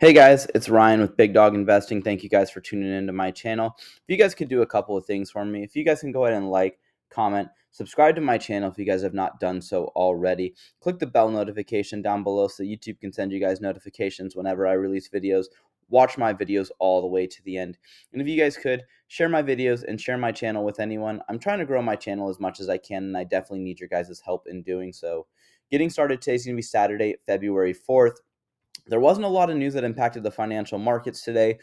Hey guys, it's Ryan with Big Dog Investing. Thank you guys for tuning into my channel. If you guys could do a couple of things for me, if you guys can go ahead and like, comment, subscribe to my channel if you guys have not done so already. Click the bell notification down below so YouTube can send you guys notifications whenever I release videos. Watch my videos all the way to the end. And if you guys could share my videos and share my channel with anyone, I'm trying to grow my channel as much as I can, and I definitely need your guys' help in doing so. Getting started today is going to be Saturday, February 4th. There wasn't a lot of news that impacted the financial markets today.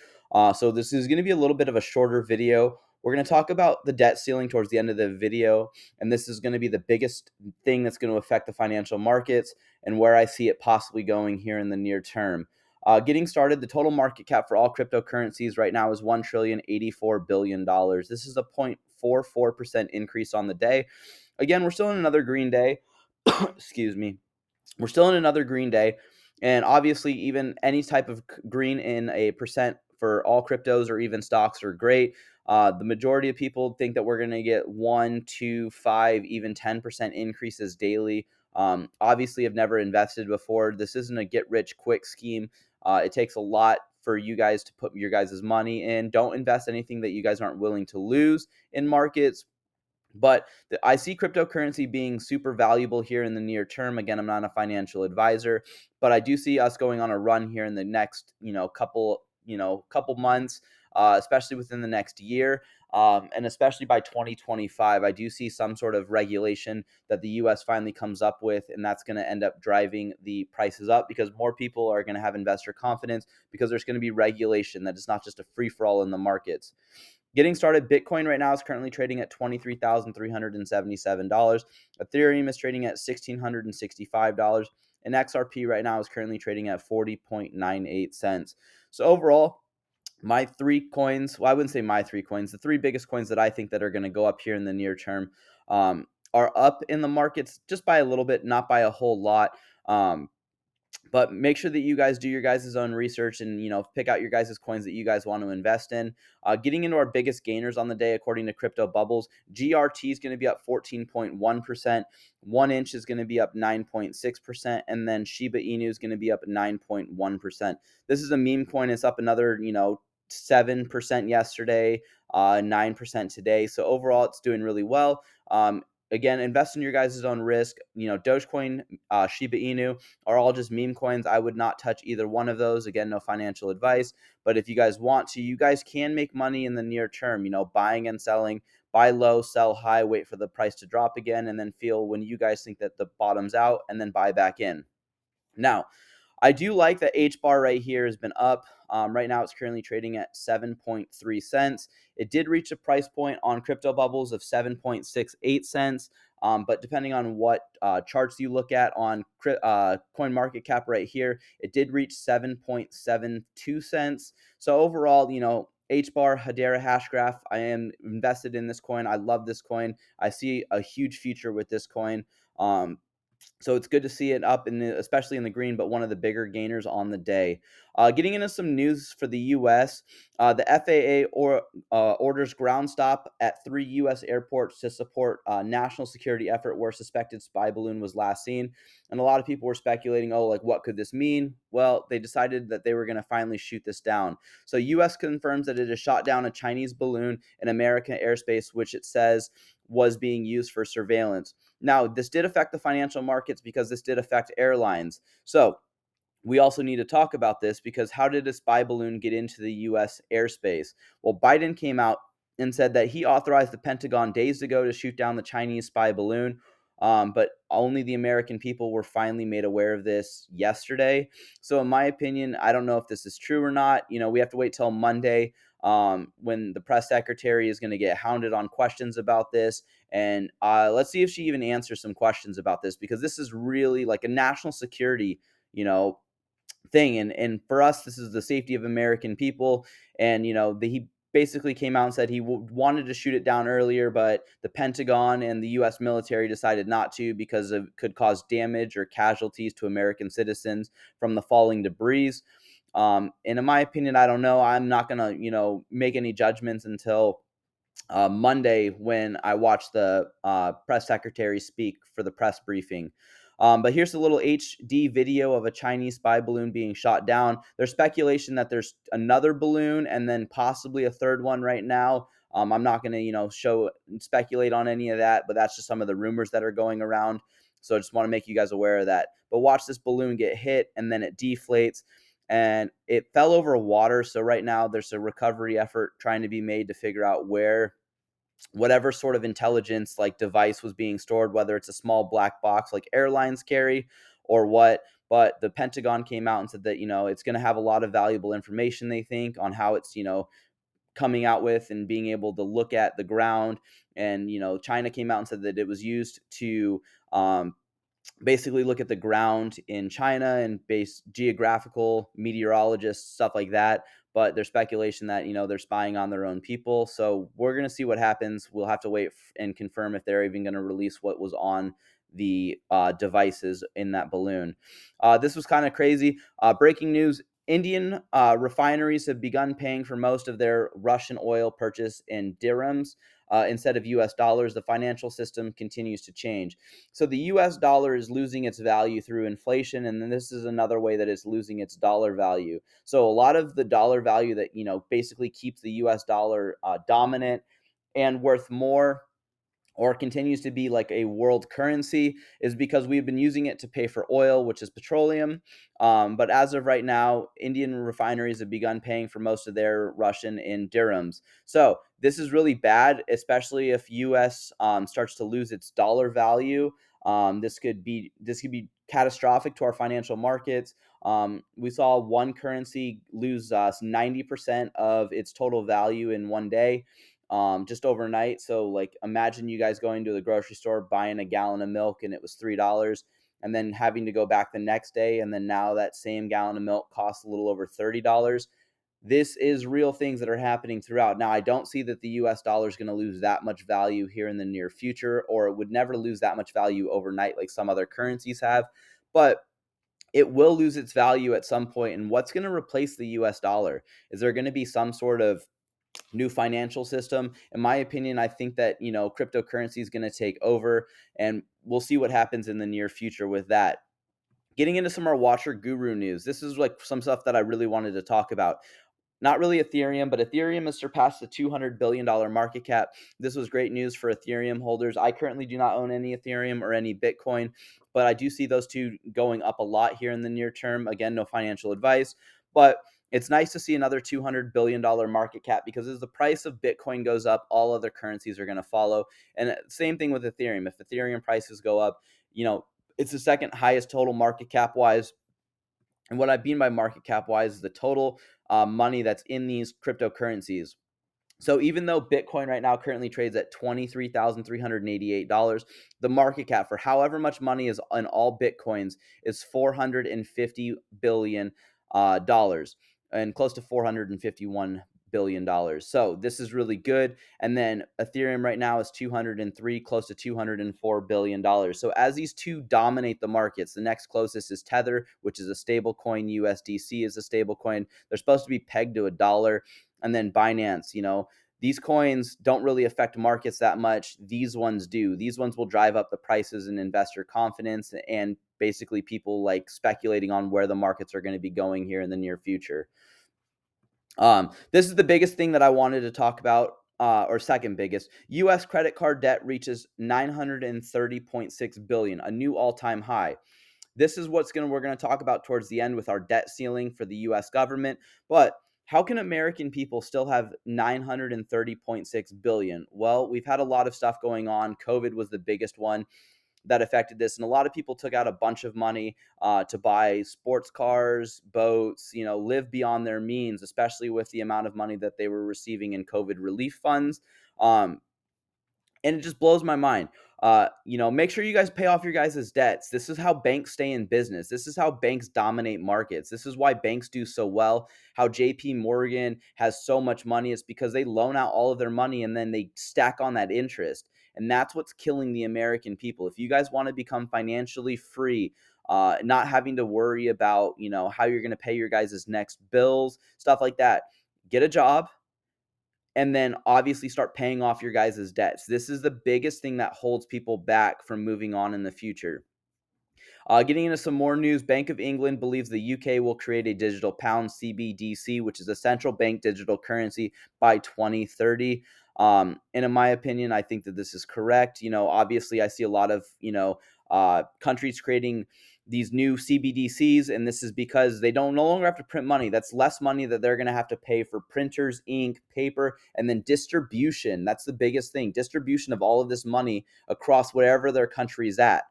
So this is going to be a little bit of a shorter video. We're going to talk about the debt ceiling towards the end of the video, and this is going to be the biggest thing that's going to affect the financial markets and where I see it possibly going here in the near term. Getting started, the total market cap for all cryptocurrencies right now is $1,084,000,000,000. This is a 0.44% increase on the day. Again, we're still in another green day. Excuse me. We're still in another green day. And obviously, even any type of green in a percent for all cryptos or even stocks are great. The majority of people think that we're going to get 1, 2, 5, even 10% increases daily. Obviously, I've never invested before. This isn't a get rich quick scheme. It takes a lot for you guys to put your guys' money in. Don't invest anything that you guys aren't willing to lose in markets. But I see cryptocurrency being super valuable here in the near term. Again, I'm not a financial advisor, but I do see us going on a run here in the next, couple months, especially within the next year. And especially by 2025, I do see some sort of regulation that the US finally comes up with, and that's going to end up driving the prices up because more people are going to have investor confidence because there's going to be regulation that is not just a free for all in the markets. Getting started, Bitcoin right now is currently trading at $23,377. Ethereum is trading at $1,665. And XRP right now is currently trading at 40.98 cents. So overall, my three coins, well, I wouldn't say my three coins, the three biggest coins that I think that are going to go up here in the near term are up in the markets just by a little bit, not by a whole lot. But make sure that you guys do your guys' own research and, pick out your guys' coins that you guys want to invest in. Getting into our biggest gainers on the day, according to Crypto Bubbles, GRT is going to be up 14.1%. 1 inch is going to be up 9.6%. And then Shiba Inu is going to be up 9.1%. This is a meme coin. It's up another, 7% yesterday, 9% today. So overall, it's doing really well. Again, invest in your guys' own risk. Dogecoin, Shiba Inu are all just meme coins. I would not touch either one of those. Again, no financial advice. But if you guys want to, you guys can make money in the near term, buying and selling. Buy low, sell high, wait for the price to drop again, and then feel when you guys think that the bottom's out, and then buy back in. Now, I do like that H bar right here has been up. Right now, it's currently trading at 7.3 cents. It did reach a price point on Crypto Bubbles of 7.68 cents. But depending on what charts you look at on Coin Market Cap right here, it did reach 7.72 cents. So overall, H bar Hedera hash graph, I am invested in this coin. I love this coin. I see a huge future with this coin. So it's good to see it up especially in the green, but one of the bigger gainers on the day. Getting into some news for the U.S., the FAA orders ground stop at 3 U.S. airports to support a national security effort where suspected spy balloon was last seen. And a lot of people were speculating, what could this mean? Well, they decided that they were going to finally shoot this down. So U.S. confirms that it has shot down a Chinese balloon in American airspace, which it says was being used for surveillance. Now, this did affect the financial markets because this did affect airlines. So we also need to talk about this because how did a spy balloon get into the U.S. airspace? Well, Biden came out and said that he authorized the Pentagon days ago to shoot down the Chinese spy balloon. But only the American people were finally made aware of this yesterday. So in my opinion, I don't know if this is true or not. We have to wait till Monday when the press secretary is going to get hounded on questions about this. And let's see if she even answers some questions about this, because this is really like a national security, thing. And for us, this is the safety of American people. And, he basically came out and said he wanted to shoot it down earlier, but the Pentagon and the U.S. military decided not to because it could cause damage or casualties to American citizens from the falling debris. And in my opinion, I don't know. I'm not going to, make any judgments until Monday when I watch the press secretary speak for the press briefing. But here's a little HD video of a Chinese spy balloon being shot down. There's speculation that there's another balloon and then possibly a third one right now. I'm not going to, speculate on any of that, but that's just some of the rumors that are going around. So I just want to make you guys aware of that. But watch this balloon get hit and then it deflates and it fell over water. So right now there's a recovery effort trying to be made to figure out where whatever sort of intelligence like device was being stored, whether it's a small black box like airlines carry or what. But the Pentagon came out and said that, it's going to have a lot of valuable information, they think, on how it's, coming out with and being able to look at the ground. And, China came out and said that it was used to basically look at the ground in China and base geographical meteorologists, stuff like that. But there's speculation that, they're spying on their own people. So we're going to see what happens. We'll have to wait and confirm if they're even going to release what was on the devices in that balloon. This was kind of crazy. Breaking news. Indian refineries have begun paying for most of their Russian oil purchase in dirhams instead of US dollars. The financial system continues to change. So the US dollar is losing its value through inflation, and then this is another way that it's losing its dollar value. So a lot of the dollar value that, basically keeps the US dollar dominant and worth more or continues to be like a world currency is because we've been using it to pay for oil, which is petroleum. But as of right now, Indian refineries have begun paying for most of their Russian in dirhams. So this is really bad, especially if U.S. Starts to lose its dollar value. This could be catastrophic to our financial markets. We saw one currency lose 90% of its total value in one day, just overnight. So like imagine you guys going to the grocery store buying a gallon of milk and it was $3 and then having to go back the next day, and then now that same gallon of milk costs a little over $30. This is real things that are happening throughout. Now I don't see that the US dollar is going to lose that much value here in the near future, or it would never lose that much value overnight like some other currencies have, but it will lose its value at some point. And what's going to replace the US dollar? Is there going to be some sort of new financial system? In my opinion, I think that, cryptocurrency is going to take over, and we'll see what happens in the near future with that. Getting into some more Watcher Guru news. This is like some stuff that I really wanted to talk about. Not really Ethereum, but Ethereum has surpassed the $200 billion market cap. This was great news for Ethereum holders. I currently do not own any Ethereum or any Bitcoin, but I do see those two going up a lot here in the near term. Again, no financial advice, but it's nice to see another $200 billion market cap, because as the price of Bitcoin goes up, all other currencies are going to follow. And same thing with Ethereum. If Ethereum prices go up, it's the second highest total market cap wise. And what I mean by market cap wise is the total money that's in these cryptocurrencies. So even though Bitcoin right now currently trades at $23,388, the market cap for however much money is in all Bitcoins is $450 billion and close to $451 billion. So this is really good. And then Ethereum right now is 203, close to $204 billion. So as these two dominate the markets, the next closest is Tether, which is a stable coin. USDC is a stable coin. They're supposed to be pegged to a dollar. And then Binance, these coins don't really affect markets that much. These ones do. These ones will drive up the prices and investor confidence, and basically people like speculating on where the markets are going to be going here in the near future. This is the biggest thing that I wanted to talk about, or second biggest. U.S. credit card debt reaches $930.6 billion, a new all-time high. This is we're going to talk about towards the end with our debt ceiling for the US government. But how can American people still have 930.6 billion? Well, we've had a lot of stuff going on. COVID was the biggest one that affected this, and a lot of people took out a bunch of money to buy sports cars, boats, live beyond their means, especially with the amount of money that they were receiving in COVID relief funds. And it just blows my mind. Make sure you guys pay off your guys' debts. This is how banks stay in business. This is how banks dominate markets. This is why banks do so well. How JP Morgan has so much money is because they loan out all of their money and then they stack on that interest. And that's what's killing the American people. If you guys want to become financially free, not having to worry about, how you're going to pay your guys' next bills, stuff like that, get a job, and then obviously start paying off your guys' debts. This is the biggest thing that holds people back from moving on in the future. Getting into some more news, Bank of England believes the UK will create a digital pound CBDC, which is a central bank digital currency by 2030. And in my opinion, I think that this is correct. Obviously, I see a lot of countries creating these new CBDCs, and this is because they don't no longer have to print money. That's less money that they're going to have to pay for printers, ink, paper, and then distribution. That's the biggest thing: distribution of all of this money across wherever their country is at.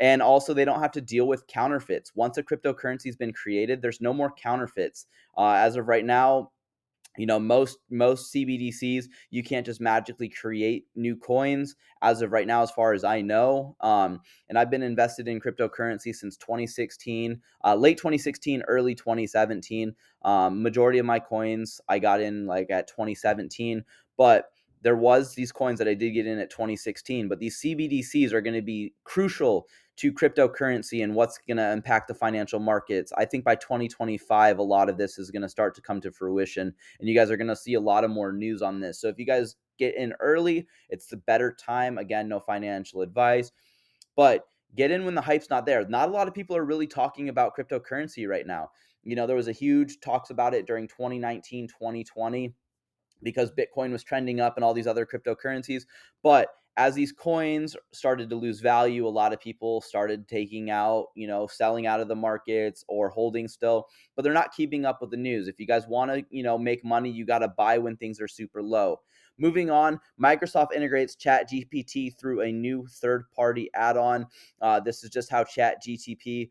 And also, they don't have to deal with counterfeits. Once a cryptocurrency has been created, there's no more counterfeits. As of right now, most CBDCs, you can't just magically create new coins as of right now, as far as I know. And I've been invested in cryptocurrency since 2016, late 2016, early 2017. Majority of my coins I got in like at 2017, but there was these coins that I did get in at 2016. But these CBDCs are going to be crucial to cryptocurrency and what's going to impact the financial markets. I think by 2025, a lot of this is going to start to come to fruition, and you guys are going to see a lot of more news on this. So if you guys get in early, it's the better time. Again, no financial advice, but get in when the hype's not there. Not a lot of people are really talking about cryptocurrency right now. There was a huge talks about it during 2019, 2020, because Bitcoin was trending up and all these other cryptocurrencies. But as these coins started to lose value, a lot of people started taking out, selling out of the markets or holding still, but they're not keeping up with the news. If you guys want to, make money, you got to buy when things are super low. Moving on, Microsoft integrates ChatGPT through a new third-party add-on. This is just how ChatGPT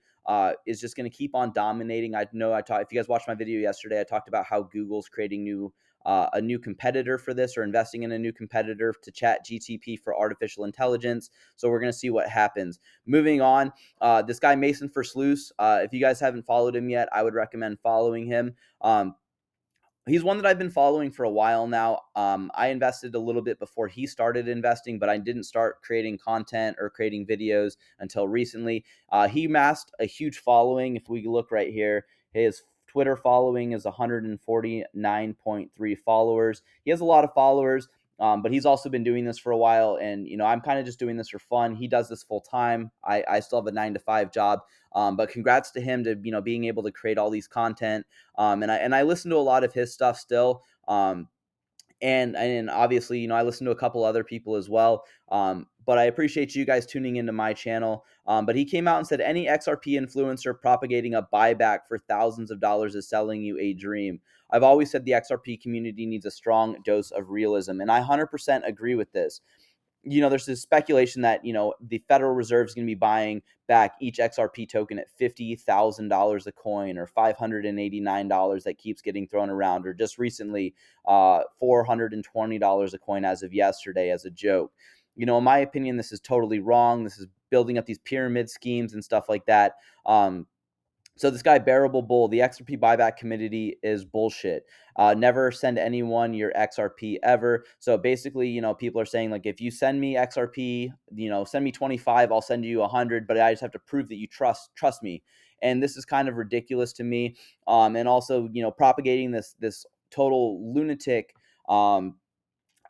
is just going to keep on dominating. I know if you guys watched my video yesterday, I talked about how Google's creating a new competitor for this, or investing in a new competitor to Chat GTP for artificial intelligence. So we're going to see what happens. Moving on, this guy Mason Versluis, if you guys haven't followed him yet, I would recommend following him. He's one that I've been following for a while now. I invested a little bit before he started investing, but I didn't start creating content or creating videos until recently. He amassed a huge following. If we look right here, his Twitter following is 149.3 followers. He has a lot of followers, but he's also been doing this for a while. And, I'm kind of just doing this for fun. He does this full time. I still have a 9 to 5 job. But congrats to him to, being able to create all these content. And I listen to a lot of his stuff still. And obviously, I listen to a couple other people as well. But I appreciate you guys tuning into my channel. But he came out and said any XRP influencer propagating a buyback for thousands of dollars is selling you a dream. I've always said the XRP community needs a strong dose of realism, and I 100% agree with this. There's this speculation that, the Federal Reserve is going to be buying back each XRP token at $50,000 a coin, or $589 that keeps getting thrown around, or just recently, $420 a coin as of yesterday as a joke. In my opinion, this is totally wrong. This is building up these pyramid schemes and stuff like that. So this guy, Bearable Bull, the Xrp Buyback community is bullshit. Never send anyone your XRP ever. So basically, people are saying, like, if you send me XRP, send me 25, I'll send you 100, but I just have to prove that you trust me. And this is kind of ridiculous to me. And also, propagating this total lunatic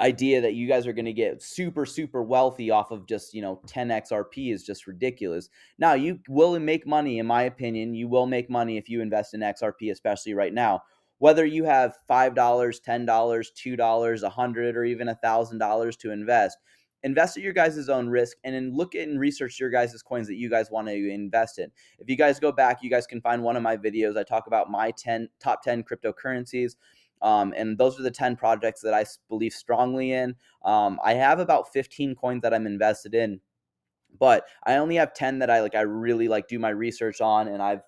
idea that you guys are going to get super, super wealthy off of just, 10 XRP is just ridiculous. Now, you will make money, in my opinion. You will make money if you invest in XRP, especially right now. Whether you have $5, $10, $2, 100, or even $1,000 to invest at your guys' own risk, and then look at and research your guys' coins that you guys want to invest in. If you guys go back, you guys can find one of my videos. I talk about my top 10 cryptocurrencies. And those are the 10 projects that I believe strongly in. I have about 15 coins that I'm invested in, but I only have 10 that I really do my research on, and I've,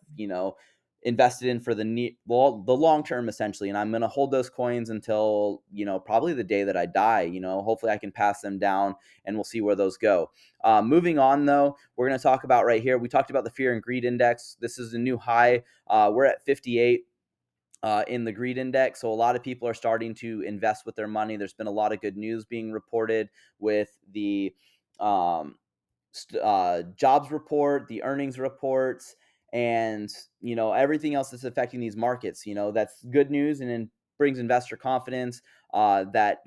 invested in for the long term, essentially. And I'm going to hold those coins until, probably the day that I die. Hopefully I can pass them down, and we'll see where those go. Moving on, though, we're going to talk about right here. We talked about the fear and greed index. This is a new high. We're at 58. In the greed index. So a lot of people are starting to invest with their money. There's been a lot of good news being reported with the jobs report, the earnings reports, and everything else that's affecting these markets. That's good news. And then brings investor confidence that,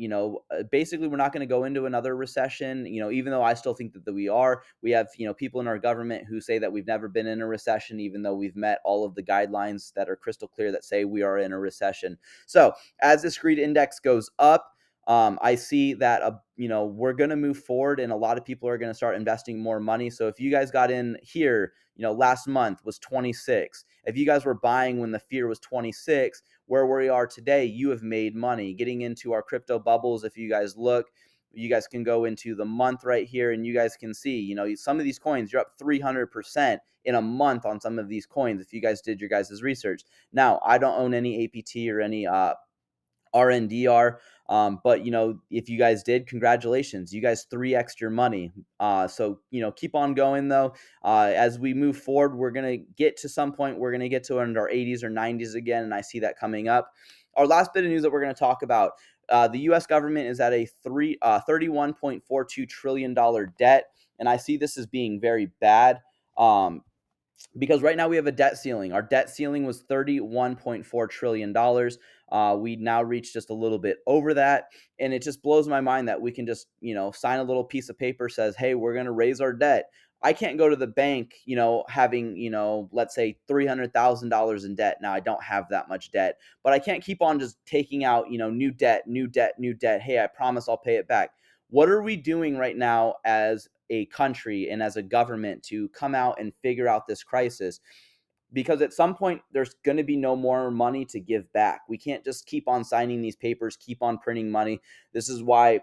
basically we're not going to go into another recession. Even though I still think that we are, we have, people in our government who say that we've never been in a recession, even though we've met all of the guidelines that are crystal clear that say we are in a recession. So as this greed index goes up, I see that we're going to move forward, and a lot of people are going to start investing more money. So if you guys got in here, last month was 26. If you guys were buying when the fear was 26, where we are today, you have made money. Getting into our crypto bubbles, if you guys look, you guys can go into the month right here, and you guys can see, some of these coins, you're up 300% in a month on some of these coins if you guys did your guys' research. Now, I don't own any APT or any RNDR. But if you guys did, congratulations, you guys 3x your money. So keep on going though. As we move forward, we're gonna get to some point. We're gonna get to under our 80s or 90s again, and I see that coming up. Our last bit of news that we're going to talk about: the U.S. government is at a $31.42 trillion debt, and I see this as being very bad. Because right now we have a debt ceiling. Our debt ceiling was $31.4 trillion. We now reached just a little bit over that. And it just blows my mind that we can just, sign a little piece of paper says, hey, we're going to raise our debt. I can't go to the bank, having, let's say $300,000 in debt. Now I don't have that much debt, but I can't keep on just taking out, new debt, new debt, new debt. Hey, I promise I'll pay it back. What are we doing right now as a country and as a government to come out and figure out this crisis? Because at some point there's going to be no more money to give back. We can't just keep on signing these papers, keep on printing money. This is why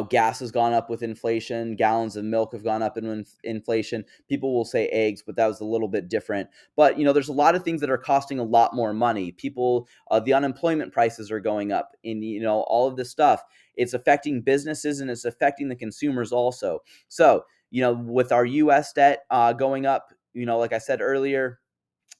gas has gone up with inflation. Gallons of milk have gone up in inflation. People will say eggs, but that was a little bit different. But, there's a lot of things that are costing a lot more money. People, the unemployment prices are going up, and, all of this stuff. It's affecting businesses and it's affecting the consumers also. So, with our U.S. debt going up, like I said earlier,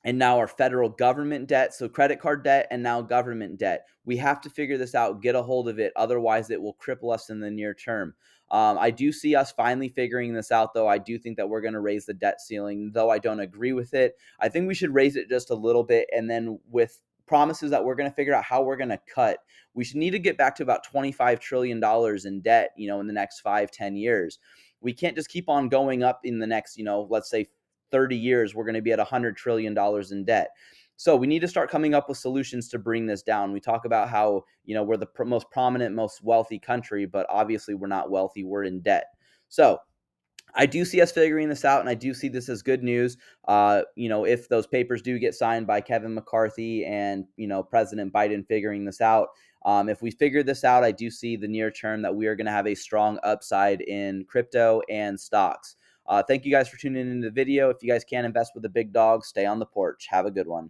and now our federal government debt, so credit card debt and now government debt. We have to figure this out, get a hold of it. Otherwise, it will cripple us in the near term. I do see us finally figuring this out, though. I do think that we're going to raise the debt ceiling, though I don't agree with it. I think we should raise it just a little bit, and then with promises that we're going to figure out how we're going to cut. We should need to get back to about $25 trillion in debt, in the next 5-10 years. We can't just keep on going up in the next, let's say 30 years, we're going to be at $100 trillion in debt. So we need to start coming up with solutions to bring this down. We talk about how, we're the most prominent, most wealthy country, but obviously we're not wealthy. We're in debt. So I do see us figuring this out, and I do see this as good news. If those papers do get signed by Kevin McCarthy and, President Biden figuring this out, if we figure this out, I do see the near term that we are going to have a strong upside in crypto and stocks. Thank you guys for tuning into the video. If you guys can invest with the big dogs, stay on the porch. Have a good one.